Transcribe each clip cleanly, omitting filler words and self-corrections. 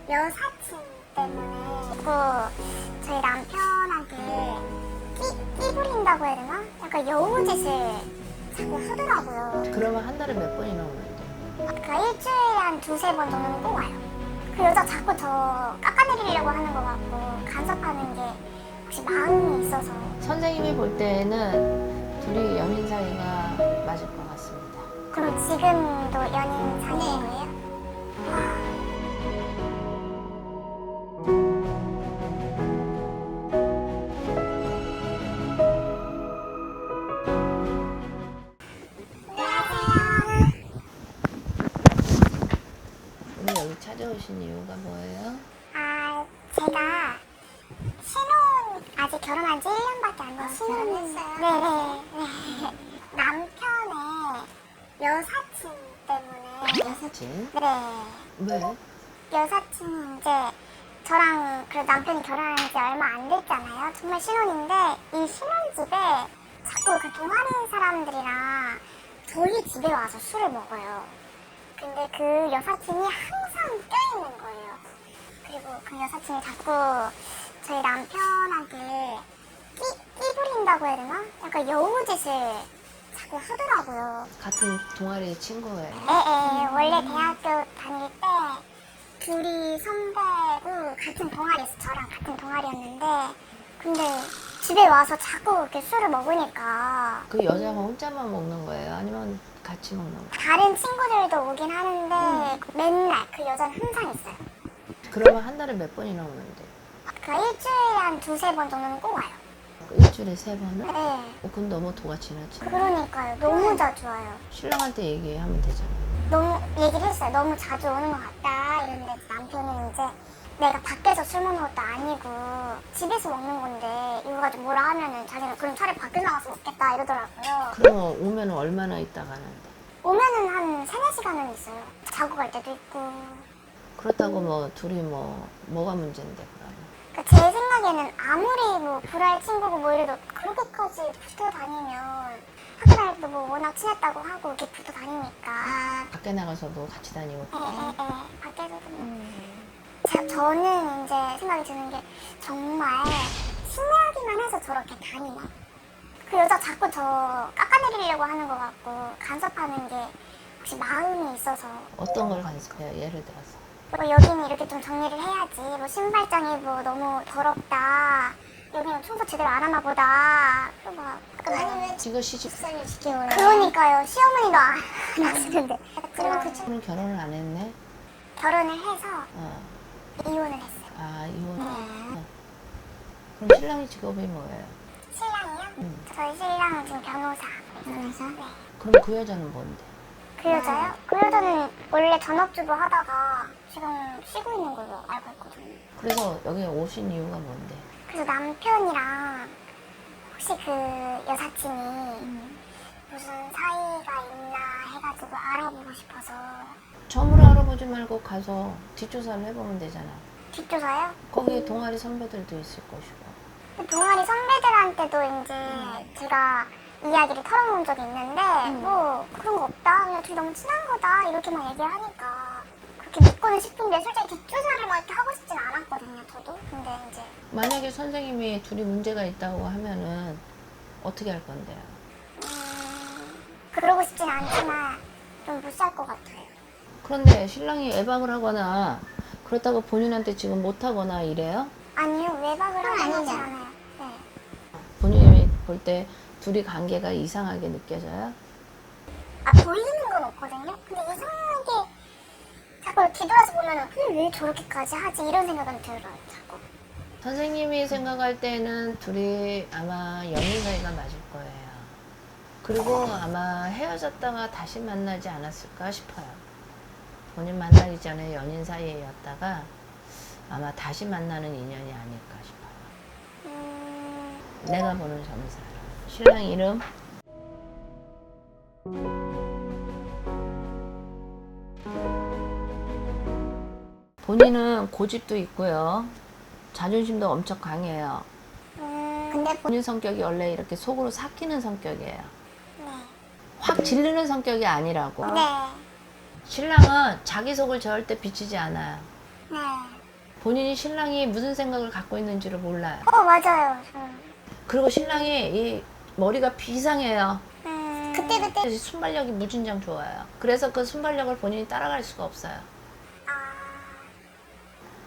여사친 때문에 자꾸 저희 남편한테 끼 부린다고 해야 되나? 약간 여우짓을 자꾸 하더라고요. 그러면 한 달에 몇 번이나 오는데? 그러니까 일주일에 한 두세 번 정도는 꼭 와요. 그 여자 자꾸 저 깎아내리려고 하는 것 같고 간섭하는 게 혹시 마음이 있어서. 선생님이 볼 때는 둘이 연인 사이가 맞을 것 같습니다. 그럼 지금도 연인 사귀는 거예요? 오늘 여기 찾아오신 이유가 뭐예요? 아, 제가 신혼 아직 결혼한 지 1년밖에 안 된 신혼했어요. 네네. 남편의 여사친 때문에. 여사친? 네. 왜? 여사친이 이제 저랑 그 남편이 결혼한 지 얼마 안 됐잖아요. 정말 신혼인데 이 신혼집에 자꾸 그 동아리 사람들이랑 저희 집에 와서 술을 먹어요. 근데 그 여사친이 항상 껴있는 거예요. 그리고 그 여사친이 자꾸 저희 남편한테 끼 부린다고 해야 되나? 약간 여우짓을 자꾸 하더라고요. 같은 동아리 친구예요. 원래 대학교 다닐 때 둘이 선배고 같은 동아리였어. 저랑 같은 동아리였는데 근데 집에 와서 자꾸 이렇게 술을 먹으니까 그 여자가 혼자만 먹는 거예요? 아니면 같이 먹는 거예요? 다른 친구들도 오긴 하는데 맨날 그 여자는 항상 있어요. 그러면 한 달에 몇 번이나 오는데? 그러니까 일주일에 한 두세 번 정도는 꼭 와요. 일주일에 3번을? 네. 그건 너무 도가 지나치. 그러니까요. 너무 자주 와요. 신랑한테 얘기하면 되잖아요. 너무 얘기를 했어요. 너무 자주 오는 것 같다. 이랬는데 남편은 이제 내가 밖에서 술 먹는 것도 아니고 집에서 먹는 건데 이거 가지고 뭐라 하면은 자기는 그럼 차라리 밖에 나가서 먹겠다 이러더라고요. 그러면 오면 얼마나 있다 가는데? 오면은 한 3-4시간은 있어요. 자고 갈 때도 있고. 그렇다고 뭐 둘이 뭐가 문제인데 그러면? 그러니까 제 생각에는 아무리 뭐 불알 친구고 뭐 이래도 그렇게까지 붙어 다니면 학교 다닐 때 뭐 워낙 친했다고 하고 이렇게 붙어 다니니까. 밖에 나가서도 같이 다니고. 밖에서도 저는 이제 생각이 드는 게 정말 친하기만 해서 저렇게 다니나? 그 여자 자꾸 저 깎아내리려고 하는 것 같고 간섭하는 게 혹시 마음이 있어서. 어떤 걸 간섭해요? 예를 들어서. 뭐 여기는 이렇게 좀 정리를 해야지. 뭐 신발장이 뭐 너무 더럽다. 여기는 청소 제대로 안 하나 보다. 그리고 막 아니면 지금 시집 그러니까요. 시어머니도 안 하시는데. 그러면 그 친구 그럼 결혼을 안 했네? 결혼을 해서 어. 이혼을 했어요. 아 이혼. 그럼 신랑이 직업이 뭐예요? 신랑이요? 저희 신랑은 지금 변호사. 변호사? 네. 그럼 그 여자는 뭔데? 그 여자요? 그 여자는 원래 전업주부 하다가 지금 쉬고 있는 걸로 알고 있거든요. 그래서 여기 오신 이유가 뭔데? 그래서 남편이랑 혹시 그 여사친이 무슨 사이가 있나 해가지고 알아보고 싶어서. 처음으로 알아보지 말고 가서 뒷조사를 해보면 되잖아. 뒷조사요? 거기 동아리 선배들도 있을 것이고. 그 동아리 선배들한테도 이제 제가 이야기를 털어놓은 적이 있는데 뭐 그런 거 없다. 그냥 둘이 너무 친한 거다. 이렇게만 얘기를 하니까 그렇게 믿고는 싶은데 솔직히 뒷조사를 막 이렇게 하고 싶진 않았거든요. 저도. 근데 이제 만약에 선생님이 둘이 문제가 있다고 하면은 어떻게 할 건데요? 그러고 싶진 않지만 좀 못 살 것 같아요. 그런데 신랑이 외박을 하거나 그렇다고 본인한테 지금 못하거나 이래요? 아니요. 외박을 하지 않아요. 네. 본인이 볼 때 둘이 관계가 이상하게 느껴져요? 아, 보이는 건 없거든요. 근데 이상하게 자꾸 뒤돌아서 보면은 왜 저렇게까지 하지? 이런 생각은 들어요. 자꾸. 선생님이 생각할 때는 둘이 아마 연인 사이가 맞을 거예요. 그리고 아마 헤어졌다가 다시 만나지 않았을까 싶어요. 본인 만나기 전에 연인 사이였다가 아마 다시 만나는 인연이 아닐까 싶어요. 내가 보는 점에서. 신랑 이름? 본인은 고집도 있고요. 자존심도 엄청 강해요. 근데 본인 성격이 원래 이렇게 속으로 삭히는 성격이에요. 네. 확 질르는 성격이 아니라고. 네. 신랑은 자기 속을 절대 비치지 않아요. 네. 본인이 신랑이 무슨 생각을 갖고 있는지를 몰라요. 맞아요. 그리고 신랑이 이 머리가 비상해요. 그때. 순발력이 무진장 좋아요. 그래서 그 순발력을 본인이 따라갈 수가 없어요.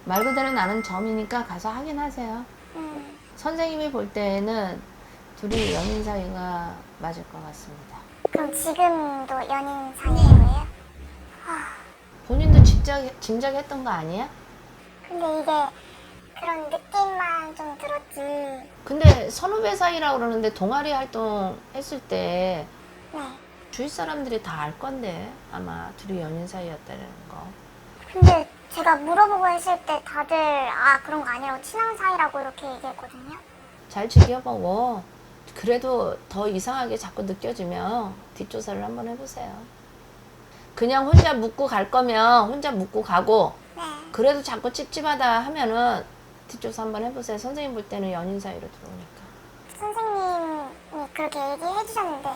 말 그대로 나는 점이니까 가서 확인하세요. 선생님이 볼 때는 둘이 연인 사이가 맞을 것 같습니다. 그럼 지금도 연인 사이인 거예요? 본인도 짐작했던 거 아니야? 근데 이게 그런 느낌만 좀 들었지. 근데 선후배 사이라고 그러는데 동아리 활동 했을 때 네. 주위 사람들이 다 알 건데 아마 둘이 연인 사이였다는 거. 근데 제가 물어보고 했을 때 다들 그런 거 아니라고 친한 사이라고 이렇게 얘기했거든요. 잘 지켜보고 그래도 더 이상하게 자꾸 느껴지면 뒷조사를 한번 해보세요. 그냥 혼자 묻고 갈 거면 혼자 묻고 가고 네. 그래도 자꾸 찝찝하다 하면은 뒷조사 한번 해보세요. 선생님 볼 때는 연인 사이로 들어오니까. 선생님이 그렇게 얘기해 주셨는데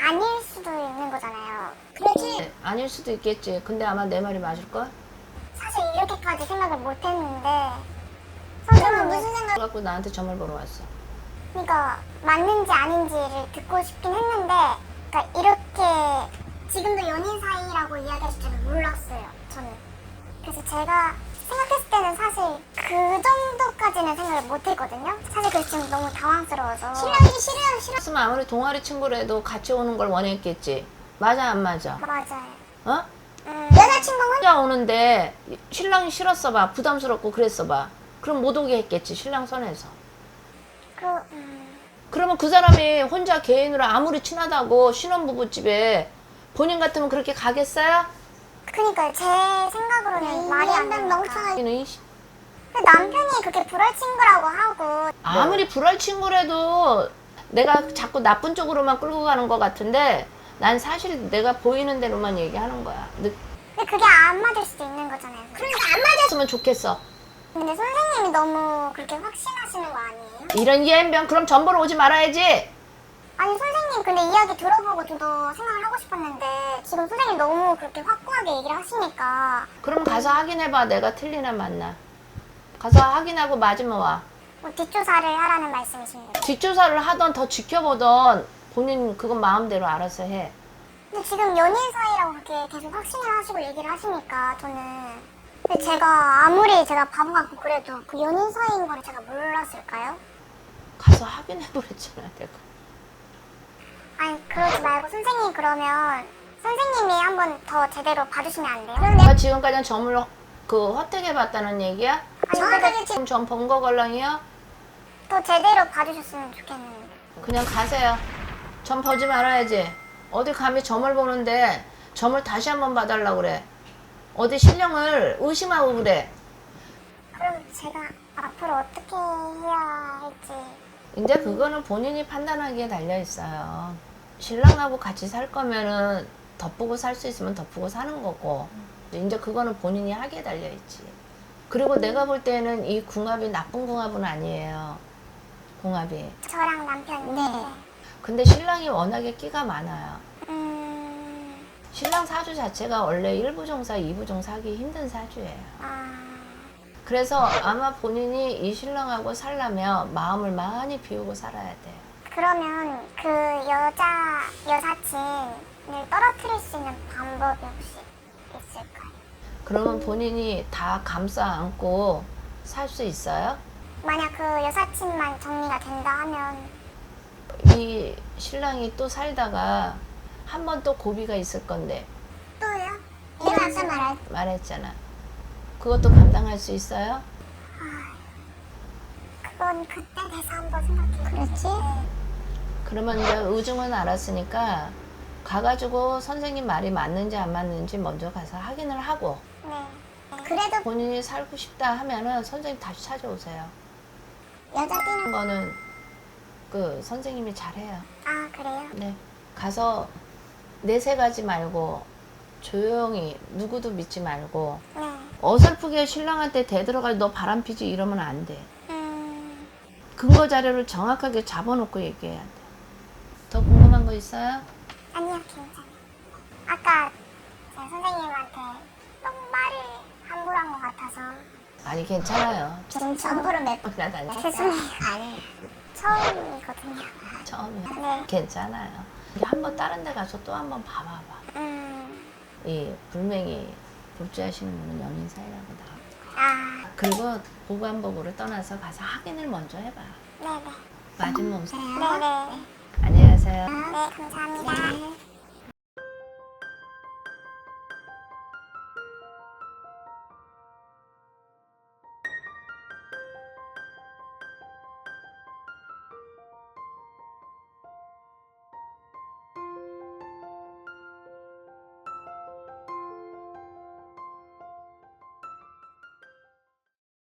아닐 수도 있는 거잖아요. 그렇지. 네, 아닐 수도 있겠지. 근데 아마 내 말이 맞을걸? 사실 이렇게까지 생각을 못 했는데 선생님은 무슨 생각? 그래갖고 나한테 점을 보러 왔어. 그러니까 맞는지 아닌지를 듣고 싶긴 했는데 그러니까 이렇게 지금도 연인 사이라고 이야기하실 줄은 몰랐어요. 저는. 그래서 제가 생각했을 때는 사실 그 정도까지는 생각을 못 했거든요. 사실 그래서 지금 너무 당황스러워서. 신랑이 싫어요. 했으면 아무리 동아리 친구라도 같이 오는 걸 원했겠지. 맞아 안 맞아? 맞아요. 어? 여자친구는? 혼자 오는데 신랑이 싫었어 봐. 부담스럽고 그랬어 봐. 그럼 못 오게 했겠지. 신랑 선에서. 그러면 그 사람이 혼자 개인으로 아무리 친하다고 신혼부부집에 본인 같으면 그렇게 가겠어요? 그러니까 제 생각으로는 말이 안 되니까. 이는 근데 남편이 그렇게 불알 친구라고 하고. 아무리 불알 친구라도 내가 자꾸 나쁜 쪽으로만 끌고 가는 것 같은데 난 사실 내가 보이는 대로만 얘기하는 거야. 근데 그게 안 맞을 수도 있는 거잖아요. 그러니까 안 늦었으면 좋겠어. 근데 선생님이 너무 그렇게 확신하시는 거 아니에요? 이런 이해변 그럼 전보러 오지 말아야지. 아니 선생님 근데 이야기 들어보고 저도 생각을 하고 싶었는데 지금 선생님 너무 그렇게 확고하게 얘기를 하시니까 그럼 가서 확인해봐. 내가 틀리나 맞나. 가서 확인하고 맞으면 와. 뭐 뒷조사를 하라는 말씀이신 거예요? 뒷조사를 하던 더 지켜보던 본인 그건 마음대로 알아서 해. 근데 지금 연인 사이라고 그렇게 계속 확신을 하시고 얘기를 하시니까 저는 근데 제가 아무리 제가 바보 같고 그래도 그 연인 사이인 거를 제가 몰랐을까요? 가서 확인해보랬잖아 내가. 아니 그러지 말고 선생님 그러면 선생님이 한번 더 제대로 봐주시면 안 돼요? 내가 지금까지 점을 헛되게봤다는 얘기야? 정확하게 지금 점 본 거 걸랑이요? 더 제대로 봐주셨으면 좋겠는데. 그냥 가세요. 점 보지 말아야지. 어디 감히 점을 보는데 점을 다시 한번 봐달라고 그래. 어디 신령을 의심하고 그래. 그럼 제가 앞으로 어떻게 해야 할지. 이제 그거는 본인이 판단하기에 달려있어요. 신랑하고 같이 살 거면은 덧보고 살 수 있으면 덧보고 사는 거고 이제 그거는 본인이 하기에 달려있지. 그리고 내가 볼 때는 이 궁합이 나쁜 궁합은 아니에요. 궁합이. 저랑 남편인데. 근데 신랑이 워낙에 끼가 많아요. 신랑 사주 자체가 원래 1부 종사, 2부 종사 하기 힘든 사주예요. 그래서 아마 본인이 이 신랑하고 살려면 마음을 많이 비우고 살아야 돼. 그러면 그 여사친을 떨어뜨릴 수 있는 방법이 혹시 있을까요? 그러면 본인이 다 감싸 안고 살 수 있어요? 만약 그 여사친만 정리가 된다 하면 이 신랑이 또 살다가 한 번 또 고비가 있을 건데 또요? 내가 아까 말했잖아. 그것도 감당할 수 있어요? 그건 그때 돼서 한번 생각해. 그렇지? 그러면 이제 의중은 알았으니까 가가지고 선생님 말이 맞는지 안 맞는지 먼저 가서 확인을 하고 네. 그래도 본인이 살고 싶다 하면은 선생님 다시 찾아오세요. 여자 뛰는 거는 그 선생님이 잘해요. 아 그래요? 네. 가서 내색하지 말고 조용히 누구도 믿지 말고 네. 어설프게 신랑한테 대들어가지고 너 바람피지 이러면 안 돼. 근거 자료를 정확하게 잡아놓고 얘기해야 돼. 더 궁금한 거 있어요? 아니요 괜찮아요. 아까 제가 선생님한테 너무 말을 함부로 한 것 같아서 아니 괜찮아요. 지금 전부를 몇 번 나다니 죄송해요. 아니 처음이거든요. 처음이야. 네. 괜찮아요. 한번 다른 데 가서 또 한번 봐봐봐. 이 불맹이 불주하시는 분은 연인 사이라고 나와. 아, 그리고 보관복으로 떠나서 가서 확인을 먼저 해봐. 네네. 맞은 몸. 네네. 안녕하세요. 네, 감사합니다.